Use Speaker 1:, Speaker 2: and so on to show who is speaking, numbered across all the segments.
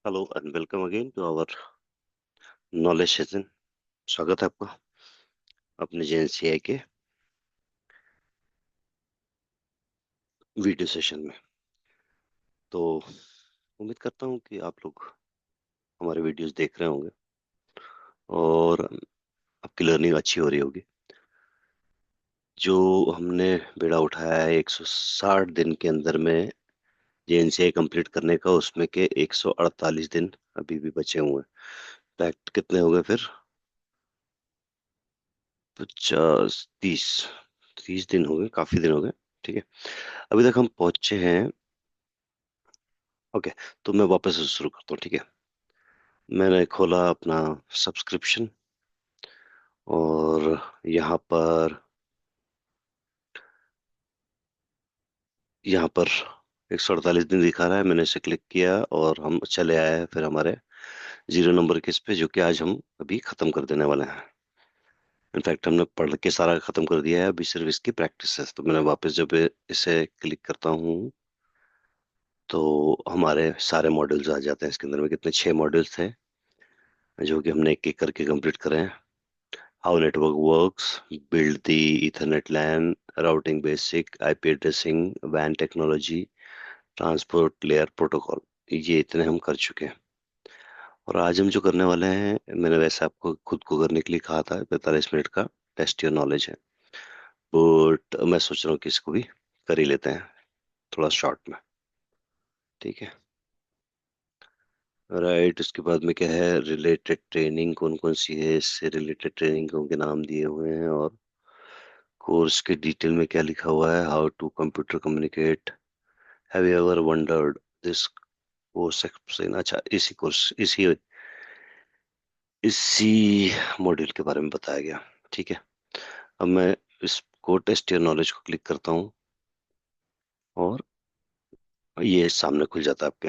Speaker 1: Hello and welcome again to our knowledge session. स्वागत है आपका अपने जेएनसीआई के वीडियो सेशन में। तो उम्मीद करता हूँ कि आप लोग हमारे वीडियोस देख रहे होंगे और आपकी लर्निंग अच्छी हो रही होगी। जो हमने बेड़ा उठाया है 160 दिन के अंदर में जेएनसीआई कंप्लीट करने का, उसमें के 148 दिन अभी भी बचे हुए हैं। फैक्ट कितने हो गए फिर? 50, 30, 30 दिन हो गए, काफी दिन हो गए। ठीक है, अभी तक हम पहुंचे हैं। ओके, तो मैं वापस से शुरू करता हूँ। ठीक है, मैंने खोला अपना सब्सक्रिप्शन और यहाँ पर 148 दिन दिखा रहा है। मैंने इसे क्लिक किया और हम चले आए फिर हमारे 0 नंबर के इस पे, जो कि आज हम अभी खत्म कर देने वाले हैं। इनफैक्ट हमने पढ़ के सारा खत्म कर दिया है, अभी सिर्फ इसकी प्रैक्टिस है। तो मैंने वापस जब इसे क्लिक करता हूँ तो हमारे सारे मॉड्यूल्स आ जाते हैं इसके अंदर में। कितने 6 मॉड्यूल्स थे जो कि हमने एक एक करके कंप्लीट करे हैं। How network works, build the Ethernet LAN, routing basic, IP addressing, WAN technology, transport layer protocol। ये इतने हम कर चुके हैं। और आज हम जो करने वाले हैं, मैंने वैसे आपको खुद को करने के लिए कहा था, 45 मिनट का टेस्ट योर नॉलेज है। बट मैं सोच रहा हूँ कि इसको भी कर ही लेते हैं थोड़ा शॉर्ट में। ठीक है, राइट। उसके बाद में क्या है, रिलेटेड ट्रेनिंग कौन कौन सी है, इससे रिलेटेड ट्रेनिंग के नाम दिए हुए हैं। और कोर्स के डिटेल में क्या लिखा हुआ है, how to computer communicate, have you ever wondered this course explain. अच्छा, इसी कोर्स इसी मॉड्यूल के बारे में बताया गया। ठीक है, अब मैं इसको टेस्ट योर नॉलेज को क्लिक करता हूँ और ये सामने खुल जाता है आपके।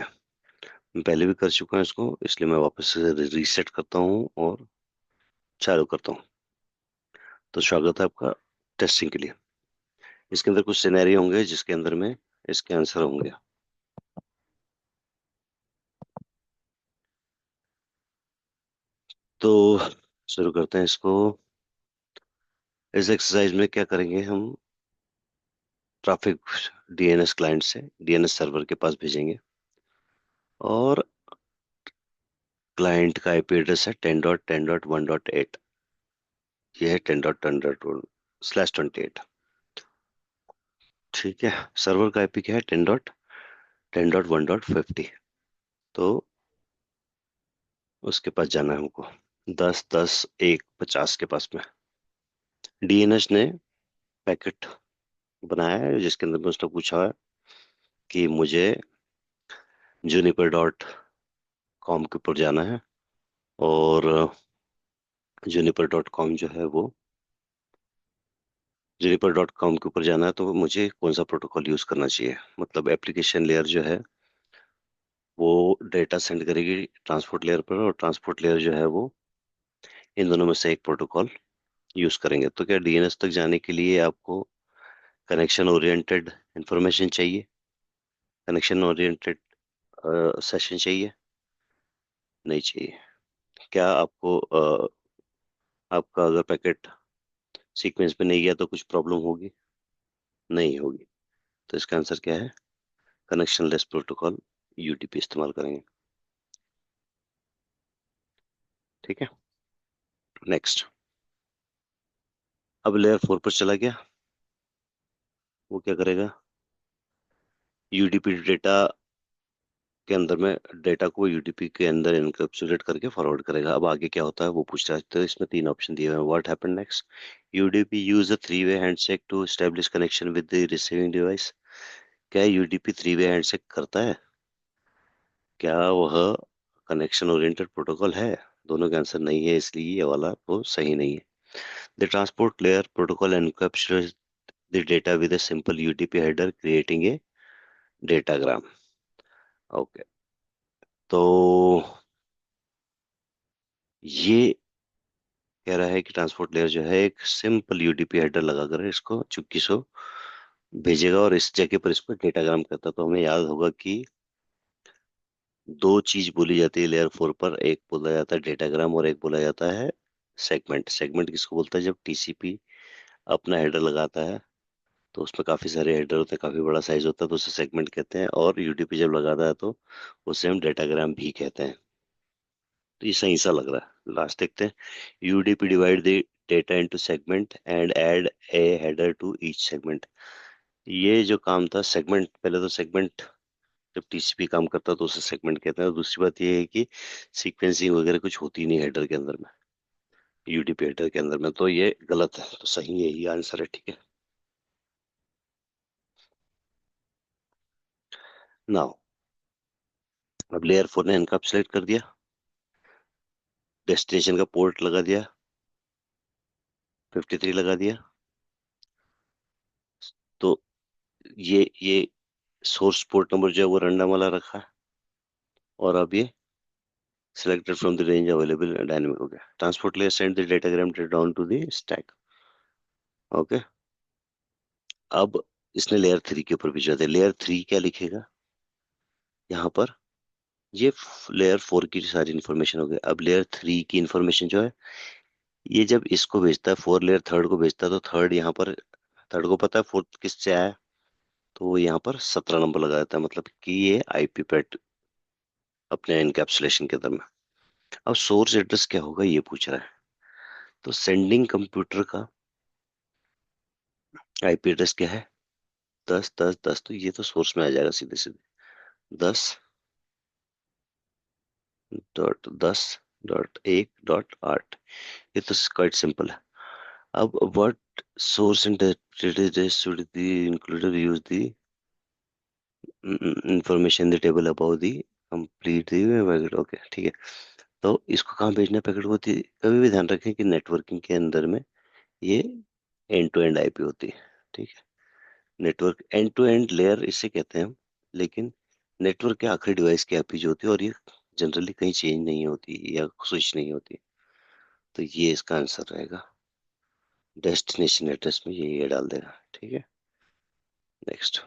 Speaker 1: मैं पहले भी कर चुका हूँ इसको, इसलिए मैं वापस से रीसेट करता हूँ और चालू करता हूँ। तो स्वागत है आपका टेस्टिंग के लिए। इसके अंदर कुछ सिनेरियो होंगे जिसके अंदर में इसके आंसर होंगे। तो शुरू करते हैं इसको। इस एक्सरसाइज में क्या करेंगे हम, ट्रैफिक डीएनएस क्लाइंट से डीएनएस सर्वर के पास भेजेंगे और क्लाइंट का आईपी एड्रेस है 10.10.1.8। ये है 10.10.1/28। ठीक है, सर्वर का आईपी क्या है, 10.10.1.50। तो उसके पास जाना है हमको, 10.10.1.50 के पास में। डीएनएस ने पैकेट बनाया है जिसके अंदर में उसने पूछा है कि मुझे juniper.com के ऊपर जाना है। और juniper.com जो है वो, juniper.com के ऊपर जाना है तो मुझे कौन सा प्रोटोकॉल यूज करना चाहिए। मतलब एप्लीकेशन लेयर जो है वो डेटा सेंड करेगी ट्रांसपोर्ट लेयर पर, और ट्रांसपोर्ट लेयर जो है वो इन दोनों में से एक प्रोटोकॉल यूज करेंगे। तो क्या डीएनएस तक जाने के लिए आपको कनेक्शन ओरिएंटेड इंफॉर्मेशन चाहिए, कनेक्शन ओरिएंटेड सेशन चाहिए? नहीं चाहिए। क्या आपको आपका अगर पैकेट सीक्वेंस में नहीं गया तो कुछ प्रॉब्लम होगी? नहीं होगी। तो इसका आंसर क्या है, कनेक्शन लेस प्रोटोकॉल यूडीपी इस्तेमाल करेंगे। ठीक है, नेक्स्ट। अब लेयर 4 पर चला गया। वो क्या करेगा, यूडीपी डेटा के अंदर में डेटा को यूडीपी के अंदर इनकैप्सुलेट करके फॉरवर्ड करेगा। अब आगे क्या होता है वो पूछ रहा है। तो इसमें 3 ऑप्शन दिए हुए हैं, what happen next. UDP use a 3 way handshake to establish connection with the receiving device. क्या यूडीपी 3 वे हैंडशेक करता है? क्या वह कनेक्शन ओरिएंटेड प्रोटोकॉल है? दोनों का आंसर नहीं है, इसलिए ये वाला वो सही नहीं है। The transport layer protocol encapsulates the data with a simple UDP header creating a datagram। Okay, तो ये कह रहा है कि ट्रांसपोर्ट लेयर जो है एक सिंपल यूडीपी हेडर लगाकर इसको चुपकी से भेजेगा और इस जगह पर इसको डेटाग्राम करता है। तो हमें याद होगा कि दो चीज बोली जाती है लेयर फोर पर, एक बोला जाता है डेटाग्राम और एक बोला जाता है सेगमेंट। सेगमेंट किसको बोलता है? जब टीसीपी अपना हेडर लगाता है तो उसमें काफी सारे हेडर होते हैं, काफी बड़ा साइज होता है, तो उसे सेगमेंट कहते हैं। और यूडीपी जब लगाता है तो उसे हम डेटाग्राम भी कहते हैं। तो ये सही सा लग रहा है। लास्ट देखते हैं। UDP divide the data into segment and add a header to each segment. ये जो काम था सेगमेंट, पहले तो सेगमेंट जब टीसीपी काम करता है तो उसे सेगमेंट कहते हैं। और दूसरी बात ये है कि सीक्वेंसिंग वगैरह कुछ होती नहीं हेडर के अंदर में, यूडीपी हेडर के अंदर में। तो ये गलत है, तो सही यही आंसर है। ठीक है। नाउ अब लेयर फोर ने एनकैप्सुलेट कर दिया, डेस्टिनेशन का पोर्ट लगा दिया, 53 लगा दिया। तो ये सोर्स पोर्ट नंबर जो है वो रैंडम वाला रखा है। और अब ये selected from the range available dynamic हो गया। Transport layer send the datagram down to the stack. Okay. अब इसने लेयर थ्री के ऊपर भिजवा दिया। लेयर थ्री क्या लिखेगा यहाँ पर? ये लेयर फोर की सारी इंफॉर्मेशन हो गई। अब लेयर थ्री की इंफॉर्मेशन जो है, ये जब इसको भेजता है, फोर लेयर थर्ड को भेजता है, तो थर्ड यहाँ पर, थर्ड को पता है फोर्थ किससे आया है, तो वो यहाँ पर 17 नंबर लगा देता है, मतलब कि ये आईपी पैड अपने एनकैप्सुलेशन के अंदर में। अब सोर्स एड्रेस क्या होगा ये पूछ रहा है। तो सेंडिंग कंप्यूटर का आईपी एड्रेस क्या है? 10 10 10। तो ये तो सोर्स में आ जाएगा सीधे सीधे। 10.10.1.8। ये तो क्वाइट सिंपल है। अब what source and data should be included, use the information the table about the complete packet. Okay ठीक है। तो इसको कहाँ भेजना है पैकेट को? कभी भी ध्यान रखें कि नेटवर्किंग के अंदर में ये एंड टू एंड आईपी होती है। ठीक है। Network end to end layer इसे कहते हैं हम, लेकिन नेटवर्क के आखिरी डिवाइस की आईपी जो होती है, और ये जनरली कहीं चेंज नहीं होती या स्विच नहीं होती। तो ये इसका आंसर रहेगा। डेस्टिनेशन एड्रेस में ये डाल देगा। ठीक है। नेक्स्ट।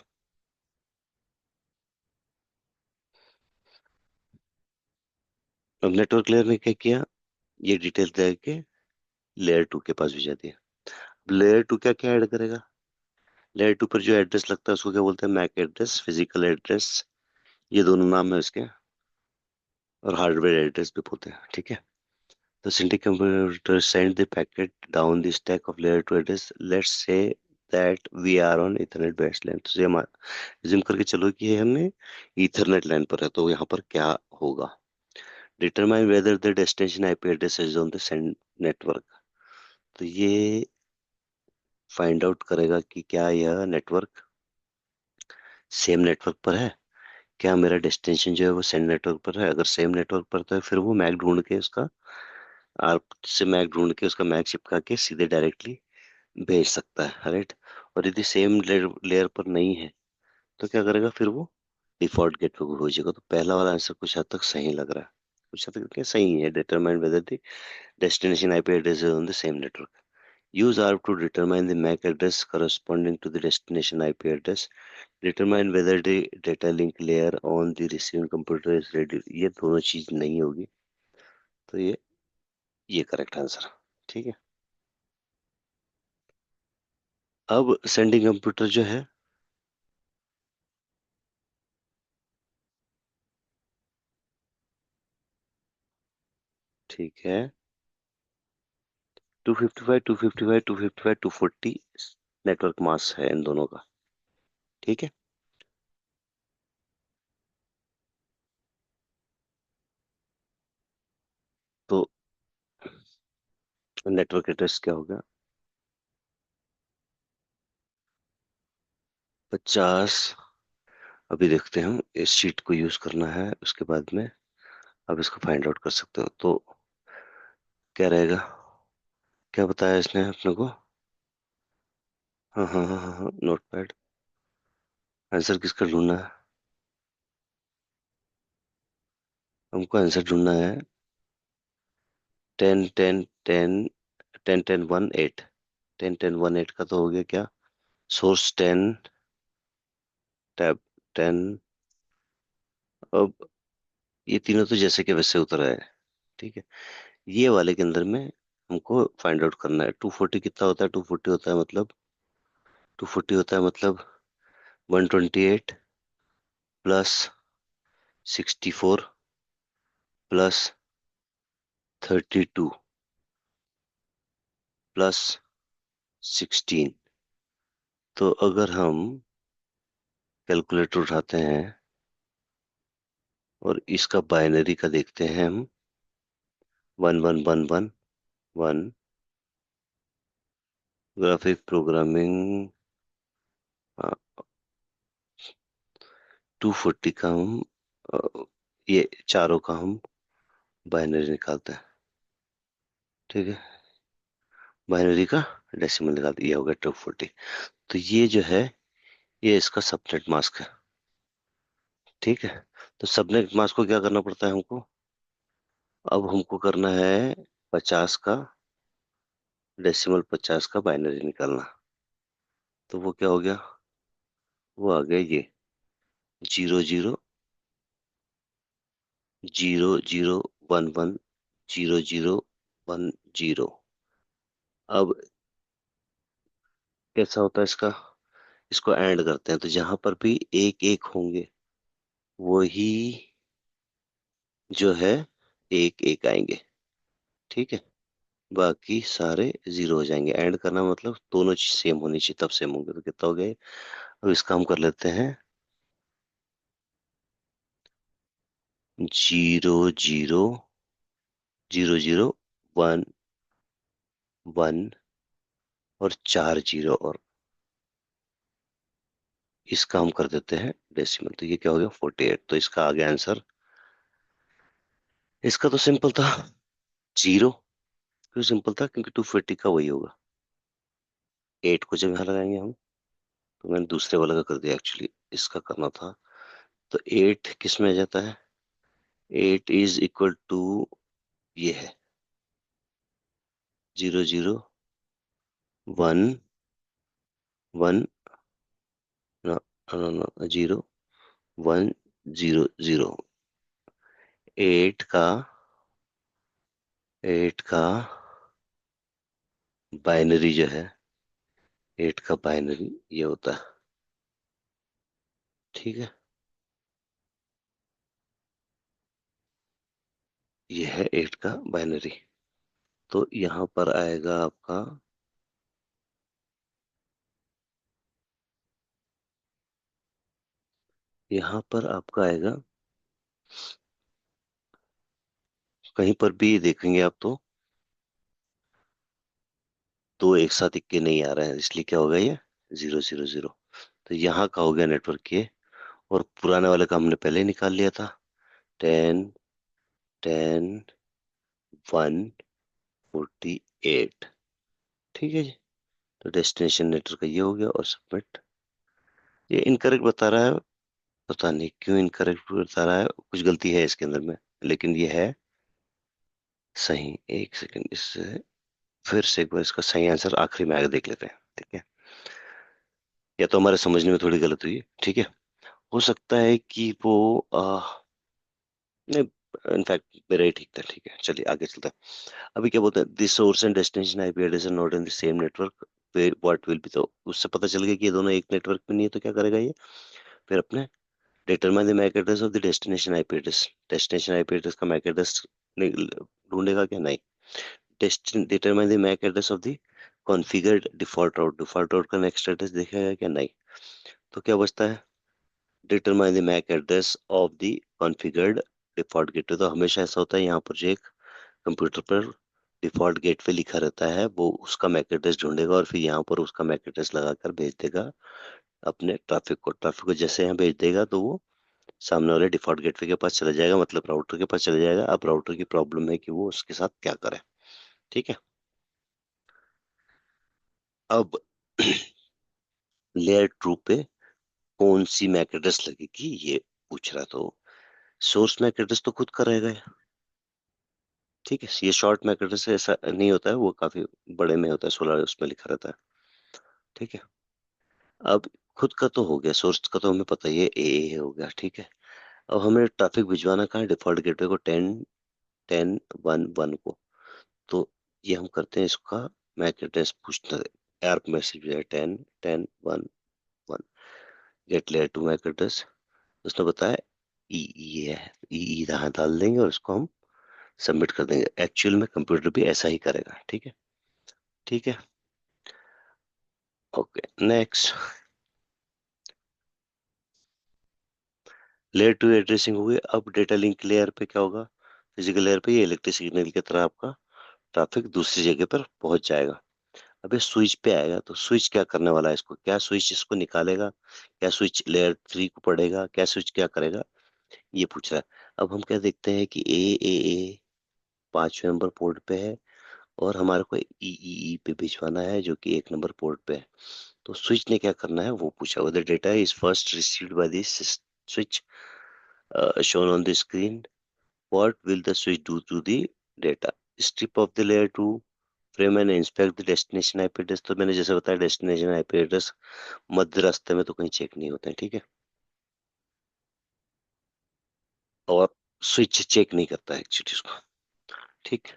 Speaker 1: अब नेटवर्क लेयर ने क्या किया? ये डिटेल दे के लेयर टू के पास भेजा दिया। अब लेयर टू क्या क्या ऐड करेगा? लेयर टू पर जो एड्रेस लगता है उसको क्या बोलते हैं? मैक एड्रेस, फिजिकल एड्रेस, ये दोनों नाम है उसके। और हार्डवेयर एड्रेस भी बोलते हैं। ठीक है। तो सिंटिक computer send the packet down the stack of layer two address. Let's say that we are on ethernet based line. तो ये जिम करके चलो कि ये हमने ईथरनेट लाइन पर है, तो यहाँ पर क्या होगा? Determine whether the destination IP address is on the send network. तो ये फाइंड आउट करेगा कि क्या यह नेटवर्क सेम नेटवर्क पर है, क्या मेरा डेस्टिनेशन जो है वो सेंड नेटवर्क पर है। अगर सेम नेटवर्क पर तो फिर वो मैक ढूंढ के उसका, आर्क से मैक ढूंढ के उसका मैक चिपका के सीधे डायरेक्टली भेज सकता है, राइट। और यदि सेम लेयर पर नहीं है तो क्या करेगा? फिर वो डिफॉल्ट गेटवे को भेजेगा। तो पहला वाला आंसर कुछ हद तक सही लग रहा है, कुछ हद तक क्या सही है। Determine whether the destination IP address is on the same network. use ARP to determine the MAC address corresponding to the destination IP address. Determine whether the data link layer on the receiving computer is ready. ये दोनों चीज नहीं होगी, तो ये correct answer. ठीक है। अब सेंडिंग कंप्यूटर जो है, ठीक है, 255 255 255 240 नेटवर्क मास है इन दोनों का। ठीक है। तो नेटवर्क एड्रेस क्या होगा? 50। अभी देखते हैं, हम इस शीट को यूज करना है, उसके बाद में अब इसको फाइंड आउट कर सकते हो। तो क्या रहेगा? क्या बताया इसने अपने को? हाँ हाँ हाँ हाँ हाँ, नोट पैड। आंसर किसका ढूंढना है? हमको आंसर ढूंढना है 10 10 10 10 10 1 8। 10 10 1 8 का तो हो गया क्या? Source 10, tab 10। अब ये तीनों तो जैसे के वैसे उतर आए। ठीक है, ये वाले के अंदर में हमको फाइंड आउट करना है 240 कितना होता है। 240 128 प्लस 64 प्लस 32 प्लस 16। तो अगर हम कैलकुलेटर उठाते हैं और इसका बाइनरी का देखते हैं हम, 1111 ग्राफिक प्रोग्रामिंग 240 का हम अ, ये चारों का हम बाइनरी निकालते हैं। ठीक है, बाइनरी का डेसिमल निकालते, ये हो गया 240। तो ये जो है, ये इसका सबनेट मास्क है। ठीक है, तो सबनेट मास्क को क्या करना पड़ता है हमको, अब हमको करना है 50 का डेसिमल, 50 का बाइनरी निकालना। तो वो क्या हो गया, वो आ गया ये 000011 0010। अब कैसा होता है इसका, इसको ऐड करते हैं तो जहां पर भी एक एक होंगे वही जो है एक एक आएंगे। ठीक है, बाकी सारे जीरो हो जाएंगे। ऐड करना मतलब दोनों चीज सेम होनी चाहिए, तब सेम होंगे। तो कितना हो गया ये? अब इसका हम कर लेते हैं 000011 और 4 जीरो, और इसका हम कर देते हैं डेसिमल। तो ये क्या हो गया 48। तो इसका आ गया आंसर। इसका तो सिंपल था, जीरो। क्यों सिंपल था, क्योंकि 250 का वही होगा। 8 को जब यहाँ लगाएंगे हम, तो मैंने दूसरे वाला का कर दिया, एक्चुअली इसका करना था। तो 8 किस में आ जाता है, 8 इज इक्वल टू, ये है 0011, ना ना ना, 0100। एट का, एट का बाइनरी जो है, 8 का बाइनरी ये होता है। ठीक है, ये है 8 का बाइनरी। तो यहाँ पर आएगा आपका, यहाँ पर आपका आएगा, कहीं पर भी देखेंगे आप तो दो एक साथ इक्के नहीं आ रहे हैं, इसलिए क्या होगा ये 000। तो यहाँ का हो गया नेटवर्क ये। और पुराने वाले का हमने पहले ही निकाल लिया था, 10 10 148। ठीक है जी, तो डेस्टिनेशन नेटवर्क का ये हो गया। और सबमिट। ये इनकरेक्ट बता रहा है, पता नहीं क्यों इनकरेक्ट बता रहा है, कुछ गलती है इसके अंदर में, लेकिन ये है सही। एक सेकंड, इससे फिर से एक बार इसका सही आंसर आखिरी में आगे देख लेते हैं। ठीक है, या तो हमारे समझने में थोड़ी गलत हुई है। ठीक है, हो सकता है कि वो नहीं, इनफैक्ट मेरा ही ठीक था। ठीक है, चलिए आगे चलते हैं। अभी क्या बोलते हैं, this source and destination IP address are not in the same network, what will be. तो उससे पता चल गया कि ये दोनों एक नेटवर्क में नहीं है, तो क्या करेगा ये, फिर अपने determine the MAC address of the destination IP address, destination IP address का मैक एड्रेस ढूंढेगा क्या, नहीं। Determine the MAC address of the configured default route, default route का नेक्स्ट एड्रेस देखेगा क्या, नहीं। तो क्या बचता है, determine the MAC address of the configured default gateway. तो हमेशा ऐसा होता है, यहाँ पर जो एक कंप्यूटर पर डिफॉल्ट गेटवे लिखा रहता है, वो उसका मैक एड्रेस ढूंढेगा और फिर यहाँ पर उसका मैक एड्रेस लगाकर भेज देगा अपने ट्रैफिक को। ट्रैफिक को जैसे यहाँ भेज देगा तो वो सामने वाले डिफॉल्ट गेटवे के पास चला जाएगा, मतलब राउटर के पास चला जाएगा। अब राउटर की प्रॉब्लम है कि वो उसके साथ क्या करे। ठीक है, अब लेयर ट्रू पे कौन सी मैक एड्रेस लगेगी ये पूछ रहा है। तो सोर्स मैक एड्रेस तो खुद का रहेगा ये। ठीक है, ये शॉर्ट मैक एड्रेस ऐसा नहीं होता है, वो काफी बड़े में होता है, 16 उसमें लिखा रहता है। ठीक है, अब खुद का तो हो गया, सोर्स का तो हमें पता ही है, ए हो गया। ठीक है, अब हमें ट्रैफिक भिजवाना कहाँ है, डिफॉल्ट गेटवे को 10.10.1.1 को। तो ये हम करते हैं इसका मैक एड्रेस पूछना है, एआरपी मैसेज है 10.10.1.1 get layer two MAC address. उसने बताया ई है, ई यहाँ डाल देंगे और इसको हम सबमिट कर देंगे। एक्चुअल में कंप्यूटर भी ऐसा ही करेगा, ठीक है। ठीक है, okay next. Layer two addressing हो गई। अब डेटा लिंक लेयर पे क्या होगा, फिजिकल लेयर पे ये इलेक्ट्रिक सिग्नल की तरह आपका ट्रैफिक दूसरी जगह पर पहुंच जाएगा। अब ये स्विच पे आएगा, तो स्विच क्या करने वाला है, इसको क्या स्विच इसको निकालेगा, क्या स्विच लेयर थ्री को पढ़ेगा, क्या स्विच क्या करेगा, ये पूछ रहा है। अब हम क्या देखते हैं कि ए 5वें नंबर पोर्ट पे है और हमारे को ई पे भिजवाना है जो कि 1 नंबर पोर्ट पे है। तो स्विच ने क्या करना है वो पूछा, whether data is first received by the switch shown on the screen, what will the switch do to the data, strip of the layer to frame and inspect the destination IP address। तो मैंने जैसे बताया destination IP address मध्य रास्ते में तो कहीं check नहीं होते हैं, ठीक है। और स्विच चेक नहीं करता है एक्चुअली उसको, ठीक।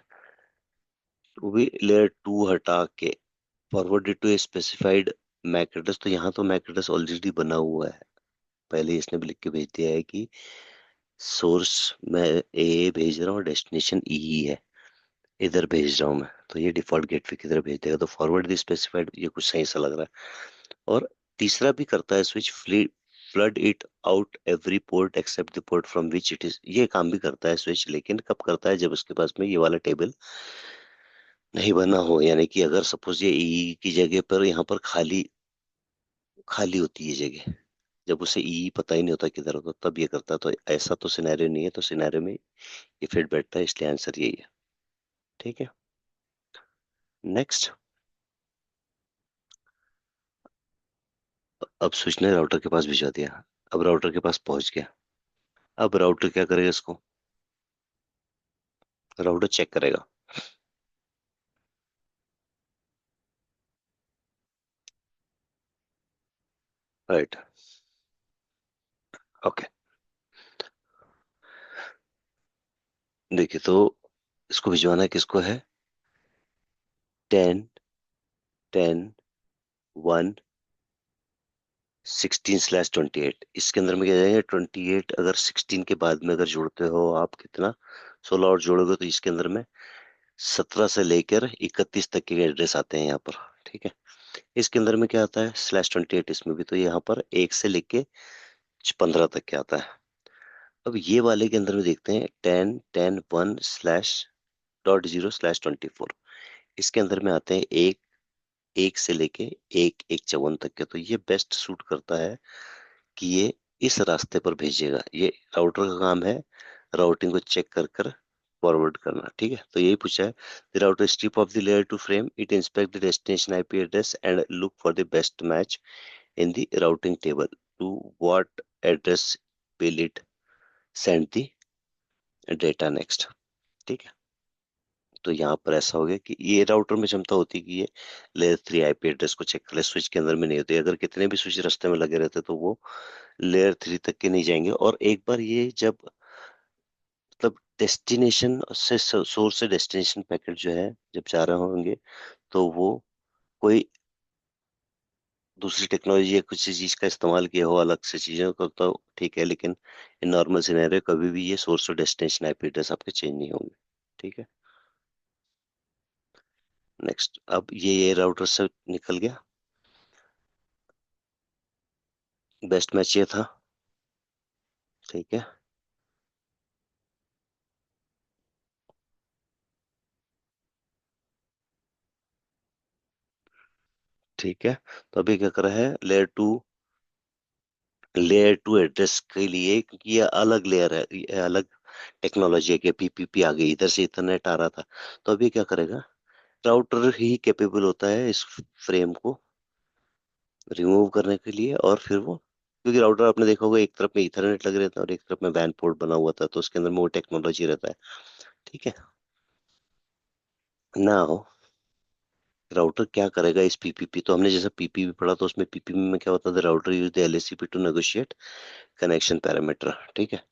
Speaker 1: वो भी लेयर टू हटा के forwarded to a specified MAC address. तो यहाँ तो मैक एड्रेस ऑलरेडी बना हुआ है, पहले इसने भी लिख के भेज दिया है कि सोर्स मैं ए भेज रहा हूँ, डेस्टिनेशन ई है, इधर भेज रहा हूँ मैं। तो ये डिफॉल्ट गेटवे किधर भेज देगा, तो फॉरवर्ड द स्पेसिफाइड, ये कुछ सही सा लग रहा है। और तीसरा भी करता है switch, flood it out every port except the port from which it is. ये काम भी करता है स्विच, लेकिन कब करता है, जब उसके पास में ये वाला टेबल नहीं बना हो, यानी कि अगर सपोज ये ई की जगह पर यहाँ पर खाली खाली होती है जगह, जब उसे ई पता ही नहीं होता किधर होता, तब ये करता है। तो ऐसा तो सिनेरियो नहीं है, तो सिनेरियो में ये फिट बैठता है, इसलिए आंसर यही है, ठीक है। नेक्स्ट। अब स्विच ने राउटर के पास भिजवा दिया, अब राउटर के पास पहुंच गया। अब राउटर क्या करेगा, इसको राउटर चेक करेगा, राइट। ओके, देखिए तो इसको भिजवाना किसको है, 10.10.1.16/28। इसके अंदर में क्या जाएंगे, 28, अगर 16 के बाद में अगर जोड़ते हो आप कितना, 16 और जोड़ोगे तो इसके अंदर में 17 से लेकर 31 तक के एड्रेस आते हैं यहाँ पर, ठीक है। इसके अंदर में क्या आता है, /28 इसमें भी, तो यहाँ पर 1 से लेके 15 तक के आता है। अब ये वाले के अंदर में देखते हैं 10.10.1/0/24, इसके अंदर में आते हैं एक 1 से लेके 1 1 54 तक के। तो ये बेस्ट सूट करता है कि ये इस रास्ते पर भेजेगा, ये राउटर का काम है राउटिंग को चेक कर कर फॉरवर्ड करना, ठीक है। तो यही पूछा है, the router strip off the layer two frame it, inspect the destination IP address and look for the best match in the routing table, to what address will it send the data next, ठीक है। तो यहाँ पर ऐसा हो गया कि ये राउटर में क्षमता होती है कि ये लेयर थ्री आईपी एड्रेस को चेक कर ले, स्विच के अंदर में नहीं होती। अगर कितने भी स्विच रास्ते में लगे रहते तो वो लेयर थ्री तक के नहीं जाएंगे। और एक बार ये जब मतलब डेस्टिनेशन से सोर्स से डेस्टिनेशन पैकेट जो है जब जा रहे होंगे, तो वो कोई दूसरी टेक्नोलॉजी या कुछ चीज का इस्तेमाल किया हो अलग से चीजों को, तो ठीक है, लेकिन इन नॉर्मल सिनेरियो कभी भी ये सोर्स और डेस्टिनेशन आईपी एड्रेस आपके चेंज नहीं होंगे, ठीक है। नेक्स्ट, अब ये राउटर से निकल गया, बेस्ट मैच ये था, ठीक है। ठीक है, तो अभी क्या कर रहा है, लेयर टू एड्रेस के लिए, क्योंकि ये अलग लेयर है, ये अलग टेक्नोलॉजी है कि पीपीपी आ गई, इधर से इथरनेट आ रहा था। तो अभी क्या करेगा, राउटर ही कैपेबल होता है इस फ्रेम को रिमूव करने के लिए। और फिर वो, क्योंकि राउटर आपने देखा होगा एक तरफ में इथरनेट लगे रहता है और एक तरफ में वैन पोर्ट बना हुआ था, तो उसके अंदर में वो टेक्नोलॉजी रहता है, ठीक है। नाउ राउटर क्या करेगा इस पीपीपी, तो हमने जैसा पीपीपी पढ़ा तो उसमें पीपीपी में क्या होता था, router use the LSCP to negotiate connection parameter, ठीक है।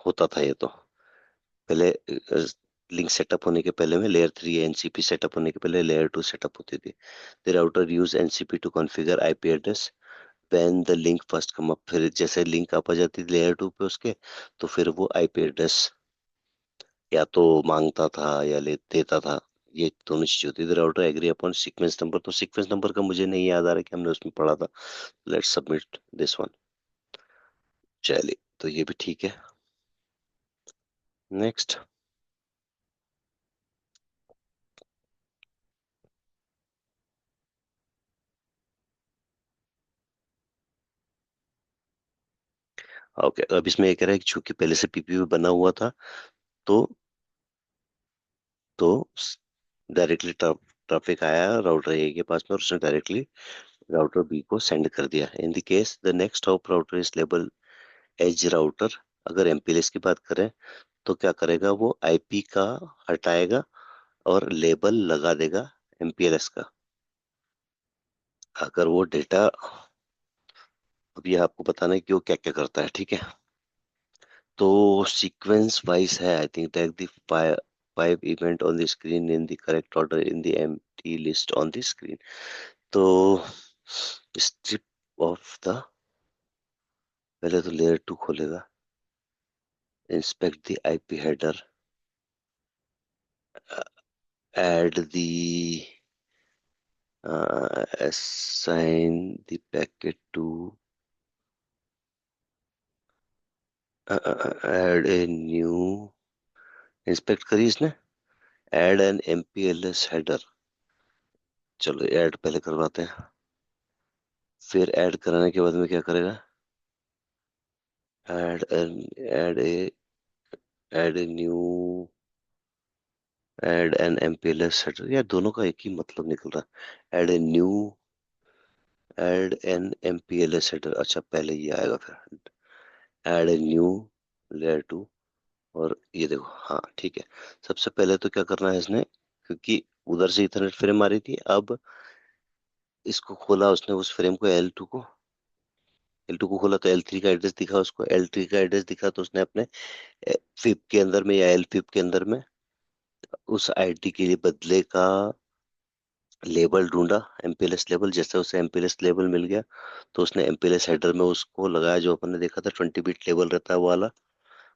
Speaker 1: होता था ये तो पहले, लिंक सेटअप होने के पहले में लेयर 3 एनसीपी सेटअप होने के पहले लेयर 2 सेटअप होती थी। The router use NCP to configure IP address when the link first come up, फिर जैसे लिंक आप आ जाती थी लेयर 2 पे उसके, तो फिर वो आईपी एड्रेस या तो मांगता था या ले देता था। ये दोनों चीज होती थी। Router agree upon sequence number, तो सीक्वेंस नंबर का मुझे नहीं याद आ रहा कि हमने उसमें पढ़ा था। Let's submit this one. चलिए, तो ये भी ठीक है। नेक्स्ट। ओके, अब इसमें ये कह रहा है कि चूंकि पहले से पीपीपी बना हुआ था, तो तो डायरेक्टली ट्रैफिक आया राउटर ए के पास में और उसने डायरेक्टली राउटर बी को सेंड कर दिया। In the case the next hop router is label as router. अगर एमपीएलएस की बात करें तो क्या करेगा, वो आईपी का हटाएगा और लेबल लगा देगा एमपीएलएस का। अगर वो डेटा, अभी आपको बताना है कि वो क्या क्या करता है, ठीक है। तो सीक्वेंस वाइज है, I think take the five event on the screen in the correct order in the empty list on the screen. तो स्ट्रिप ऑफ द, पहले तो लेयर 2 खोलेगा, inspect the IP header, add the, assign the packet to, add a new, inspect करी इसने, add an MPLS header. चलो add पहले करवाते हैं, फिर ऐड कराने के बाद में क्या करेगा, add N, add a, add a new, add an MPLS header, यार दोनों का एक ही मतलब निकल रहा है। Add a new, add an MPLS header, अच्छा पहले ये आएगा, फिर ऐड ए न्यू लेयर 2। और ये देखो, हाँ ठीक है। सबसे पहले तो क्या करना है इसने, क्योंकि उधर से इथरनेट फ्रेम आ रही थी, अब इसको खोला उसने, उस फ्रेम को एल टू को खोला तो एल 3 का एड्रेस दिखा उसको, एल 3 का एड्रेस दिखा तो उसने अपने फिप के अंदर में या एल फिप के अंदर में उस आईडी के लिए बदले का लेबल ढूंढा, एमपीएलएस लेबल। जैसे उसे एमपीएलएस लेबल मिल गया तो उसने एमपीएलएस हेडर में उसको लगाया, जो अपन ने देखा था 20 बिट लेबल रहता है वो वाला।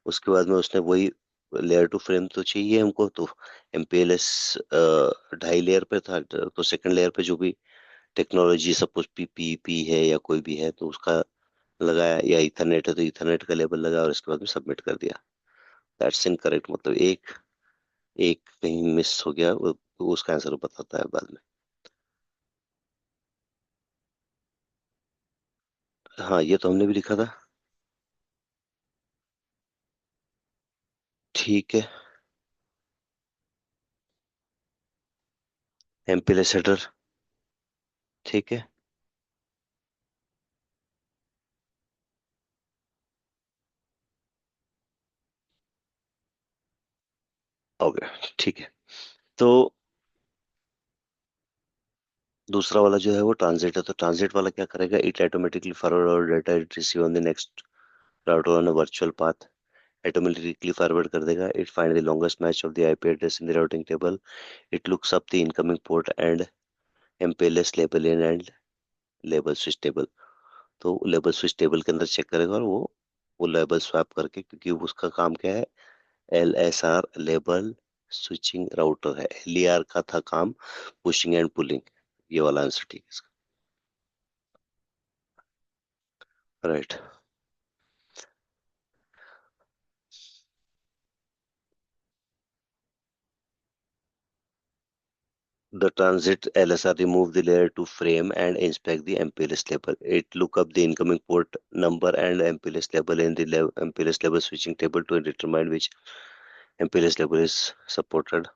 Speaker 1: उसके बाद में उसने वही लेयर 2 फ्रेम तो चाहिए हमको, तो एमपीएलएस 2.5 लेयर पे था, तो सेकंड लेयर पे जो भी टेक्नोलॉजी सपोज पीपीपी है या कोई भी है तो उसका लगाया, या इथरनेट है तो इथरनेट का लेबल लगाया और इसके बाद में सबमिट कर दिया। दैट्स इनकरेक्ट, मतलब एक एक कहीं मिस हो गया, वो उसका आंसर बताता है बाद में। हाँ, ये तो हमने भी लिखा था। ठीक है, एमपीएलएस हेडर, ठीक है। ओके, ठीक है। तो दूसरा वाला जो है वो ट्रांजिट है, तो ट्रांजिट वाला क्या करेगा, इट ऑटोमेटिकली फॉरवर्ड और data it receive on the next router on a virtual path, automatically forward कर देगा। It find the longest match of the IP address in the routing table, it looks up the incoming port and MPLS label in and label switch table. तो label switch table के अंदर check करेगा और वो label swap करके, क्योंकि उसका काम क्या है, एलएसआर लेबल स्विचिंग राउटर है, एलईआर का था काम पुशिंग एंड पुलिंग। ये वाला आंसर ठीक है इसका, right. The transit LSR remove the layer to frame and inspect the MPLS label. It look up the incoming port number and MPLS label in the MPLS label switching table to determine which MPLS label is supported.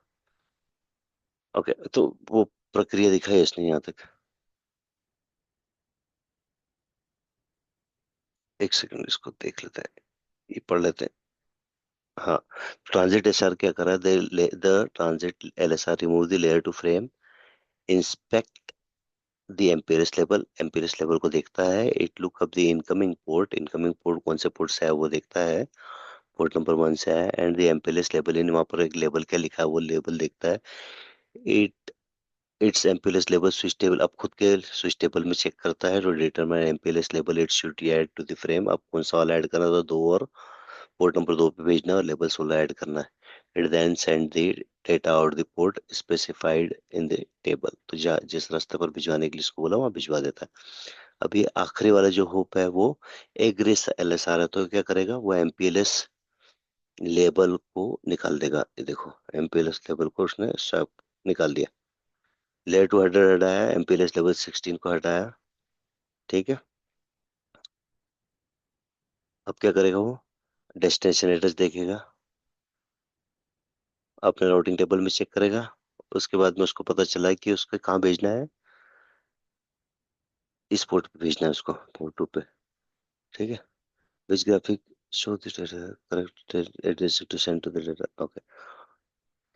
Speaker 1: Okay, तो वो प्रक्रिया दिखाई इसने यहाँ तक। एक second इसको देख लेते हैं, ये पढ़ लेते हैं। हाँ, ट्रांजिट एसआर क्या कर रहा है, the transit LSR remove the layer two frame inspect the MPLS लेवल को देखता है। It look up the incoming port कौन से पोर्ट से है वो देखता है, पोर्ट नंबर 1 से है। And the MPLS level in, वहाँ पर एक लेवल क्या लिखा है वो लेवल देखता है। It it's MPLS level switch table, अब खुद के स्विच टेबल में चेक करता है, तो डिटरमाइन एमपीएलएस लेवल it should add to the frame. अब कौन सा वाला ऐड करना था, 2 और पोर्ट नंबर 2 पे भेजना है और लेवल 16 ऐड करना है। It then send the data out the port specified in the table, तो जिस रास्ते पर भिजवाने के लिए इसको बोला वहाँ भिजवा देता है। अब ये आखिरी वाला जो होप है वो एग्रेस एलएसआर है, तो क्या करेगा वो एमपीएलएस लेबल को निकाल देगा। ये देखो एमपीएलएस लेबल को उसने सब निकाल दिया। लेयर टू हेडर हटाया, एमपीएलएस लेवल 16 को हटाया। ठीक है। अब क्या करेगा वो, डेस्टिनेशन एड्रेस देखेगा, अपने राउटिंग टेबल में चेक करेगा। उसके बाद में उसको पता चला कि उसको कहाँ भेजना है, इस पोर्ट पे भेजना है उसको, पोर्ट 2 पे। ठीक है। Which graphic show the correct address to send to the data. Okay,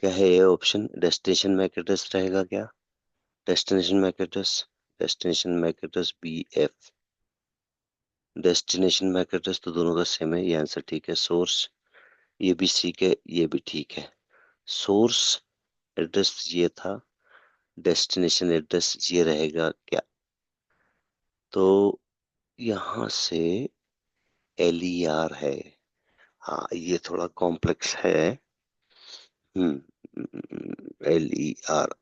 Speaker 1: क्या है ये ऑप्शन, डेस्टिनेशन मैक एड्रेस रहेगा क्या, destination MAC address, destination MAC address B F, destination MAC address तो दोनों का सेम है, ये आंसर ठीक है। सोर्स, ये भी ठीक है, ये भी ठीक है। सोर्स एड्रेस ये था, डेस्टिनेशन एड्रेस ये रहेगा क्या, तो यहाँ से एल ई आर है। हाँ ये थोड़ा कॉम्प्लेक्स है। एल ई आर,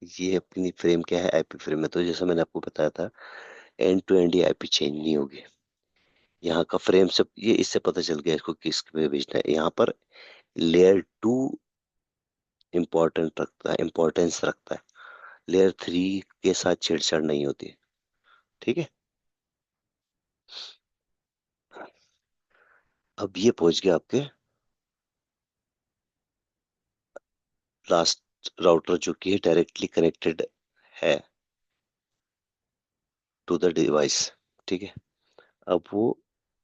Speaker 1: ये अपनी फ्रेम क्या है, आईपी फ्रेम है, तो जैसा मैंने आपको बताया था एंड टू एंड ये आईपी चेंज नहीं होगी। यहाँ का फ्रेम से ये इससे पता चल गया इसको किस पे भेजना है। यहाँ पर लेयर 2 इम्पोर्टेंस रखता है, लेयर 3 के साथ छेड़छाड़ नहीं होती। ठीक है। अब ये पहुंच गया आपके लास्ट राउटर जो कि डायरेक्टली कनेक्टेड है टू द डिवाइस। ठीक है। अब वो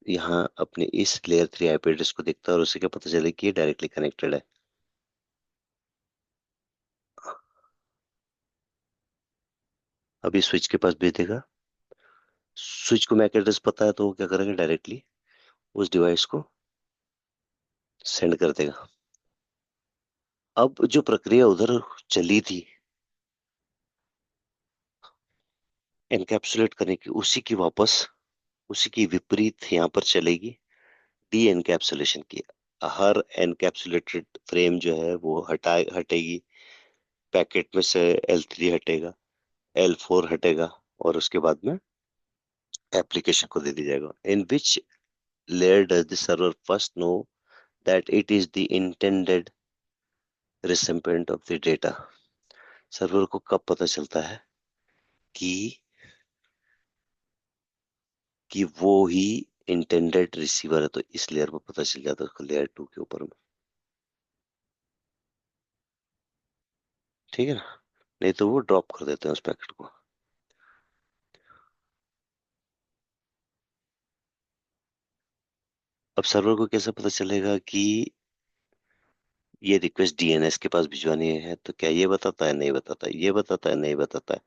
Speaker 1: यहाँ अपने इस लेयर 3 आईपी एड्रेस को देखता है और उसे क्या पता चले कि ये डायरेक्टली कनेक्टेड है। अभी स्विच के पास भेज देगा, स्विच को मैक एड्रेस पता है तो वो क्या करेगा, डायरेक्टली उस डिवाइस को सेंड कर देगा। अब जो प्रक्रिया उधर चली थी एनकैप्सुलेट करने की, उसी की वापस उसी की विपरीत यहाँ पर चलेगी डी एनकैप्सुलेशन की। हर एनकैप्सुलेटेड फ्रेम जो है वो हटेगी, पैकेट में से L3 हटेगा, L4 हटेगा, और उसके बाद में एप्लीकेशन को दे दिया जाएगा। In which layer does the server first know that it is the intended recipient of the data. Server को कब पता चलता है कि वो ही इंटेंडेड रिसीवर है, तो इस लेयर पर पता चल जाता है उसको, लेयर 2 के ऊपर में। ठीक है ना, नहीं तो वो ड्रॉप कर देते हैं उस पैकेट को। अब सर्वर को कैसे पता चलेगा कि ये रिक्वेस्ट डीएनएस के पास भिजवानी है, तो क्या ये बताता है, नहीं बताता है, ये बताता है, नहीं बताता है,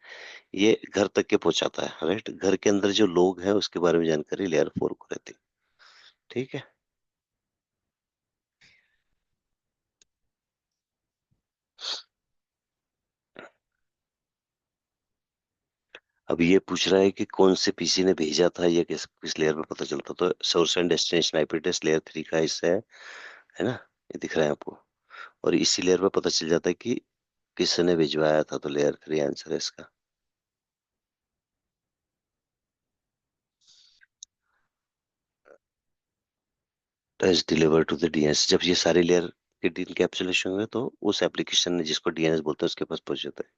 Speaker 1: ये घर तक के पहुंचाता है। राइट, घर के अंदर जो लोग हैं उसके बारे में जानकारी लेयर 4 को रहती है। ठीक है। अब ये पूछ रहा है कि कौन से पीसी ने भेजा था, ये किस किस लेयर पे पता चलता, तो source and destination IP address layer 3 का हिस्सा है ना, ये दिख रहा है आपको। और इसी लेयर पे पता चल जाता है कि किसने भिजवाया था, तो लेयर 3 आंसर है इसका। Test deliver to the DNS, जब ये सारे लेयर के डीएनकैप्सुलेशन हुए तो उस एप्लीकेशन ने जिसको डीएनएस बोलते हैं उसके पास पहुंच जाता है।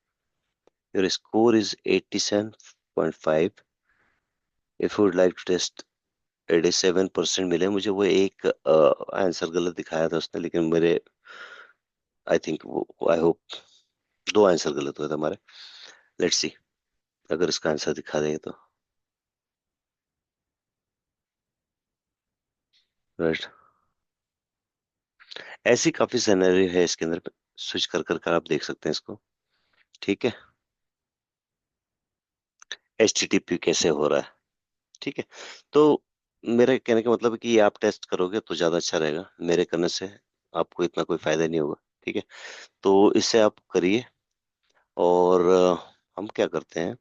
Speaker 1: Your score is 87.5, if would like to test 87% मिले मुझे। वो एक आंसर गलत दिखाया था उसने, लेकिन मेरे आई थिंक वो, आई होप दो आंसर गलत हुए थे हमारे। लेट्स सी अगर इसका आंसर दिखा देगा तो। राइट, ऐसी काफी सिनेरियो है इसके अंदर, स्विच कर कर कर आप देख सकते हैं इसको। ठीक है। HTTP कैसे हो रहा है। ठीक है। तो मेरे कहने का मतलब है कि ये आप टेस्ट करोगे तो ज्यादा अच्छा रहेगा, मेरे करने से आपको इतना कोई फायदा नहीं होगा। ठीक है। तो इससे आप करिए। और हम क्या करते हैं,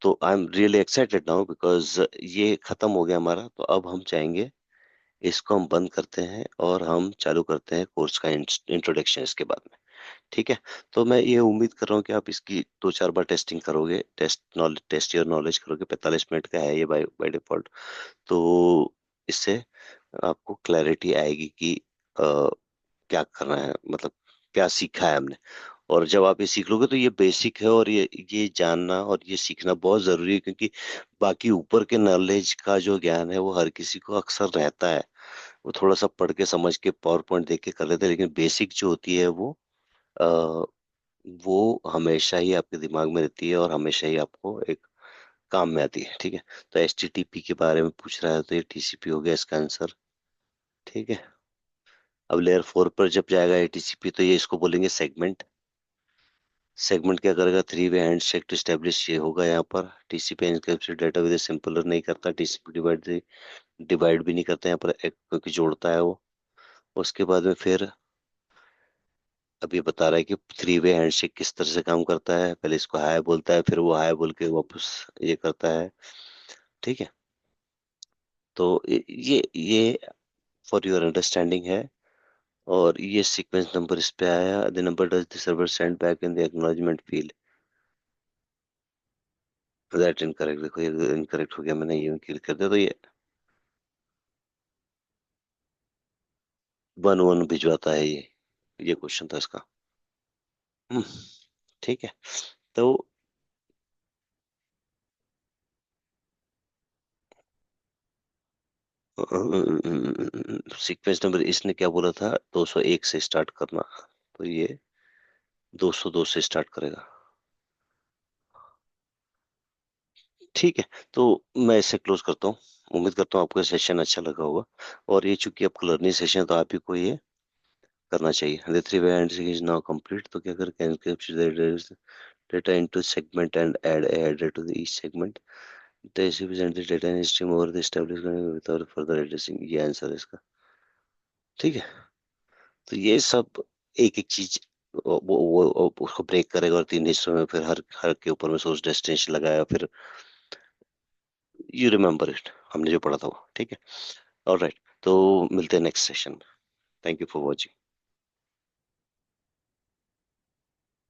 Speaker 1: तो I am really excited now because ये खत्म हो गया हमारा। तो अब हम चाहेंगे, इसको हम बंद करते हैं और हम चालू करते हैं कोर्स का इंट्रोडक्शन इसके बाद में। ठीक है। तो मैं ये उम्मीद कर रहा हूँ कि आप इसकी 2-4 बार टेस्टिंग करोगे, टेस्ट योर नॉलेज करोगे। 45 मिनट का है ये बाय बाय डिफॉल्ट। तो इससे आपको क्लैरिटी आएगी कि क्या करना है, मतलब क्या सीखा है हमने। और जब आप ये सीख लोगे तो ये बेसिक है, और ये जानना और ये सीखना बहुत जरूरी है, क्योंकि बाकी ऊपर के नॉलेज का जो ज्ञान है वो हर किसी को अक्सर रहता है। वो थोड़ा सा पढ़ के समझ के पावर पॉइंट देख के कर लेते हैं, लेकिन बेसिक जो होती है आ, वो हमेशा ही आपके दिमाग में रहती है और हमेशा ही आपको एक काम में आती है। ठीक है। तो HTTP के बारे में पूछ रहा है, तो ये TCP हो गया इसका आंसर। ठीक है। अब लेयर 4 पर जब जाएगा ATCP, तो ये इसको बोलेंगे सेगमेंट। सेगमेंट क्या करेगा, 3 वे हैंडशेक टू स्टेब्लिश, ये होगा यहाँ पर। TCP encrypted data with simpler नहीं करता, TCP डिवाइड डिवाइड भी नहीं करता यहाँ पर, क्योंकि जोड़ता है वो। उसके बाद में फिर अब ये बता रहा है कि 3 वे हैंडशेक किस तरह से काम करता है। पहले इसको हाय बोलता है, फिर वो हाय बोल के वापस ये करता है। ठीक है। तो ये फॉर योर अंडरस्टैंडिंग है। और ये सीक्वेंस नंबर इस पे आया, the number does the server send back in the acknowledgement field. That incorrect, देखो ये इनकरेक्ट हो गया, मैंने ये क्लिक कर दिया तो ये 1-1 भिजवाता है ये क्वेश्चन था इसका। हम्म, ठीक है। तो सीक्वेंस नंबर इसने क्या बोला था, 201 से स्टार्ट करना, तो ये 202 से स्टार्ट करेगा। ठीक है। तो मैं इसे क्लोज करता हूँ। उम्मीद करता हूँ आपको ये सेशन अच्छा लगा होगा। और ये चूंकि आपका लर्निंग सेशन है, तो आप ही को ये करना चाहिए। The 3 way is now complete. तो क्या करें, encrypt data into segment and add a header to the each segment. The receive send the data in stream over the established without further addressing, ये आंसर है इसका। ठीक है। तो ये सब एक एक चीज वो उसको ब्रेक करेगा, और 3 हिस्सों में फिर हर हर के ऊपर में सोर्स डेस्टिनेशन लगाया, फिर यू रिमेम्बर इट, हमने जो पढ़ा था वो। ठीक है। ऑलराइट। तो मिलते हैं next session. Thank you for watching.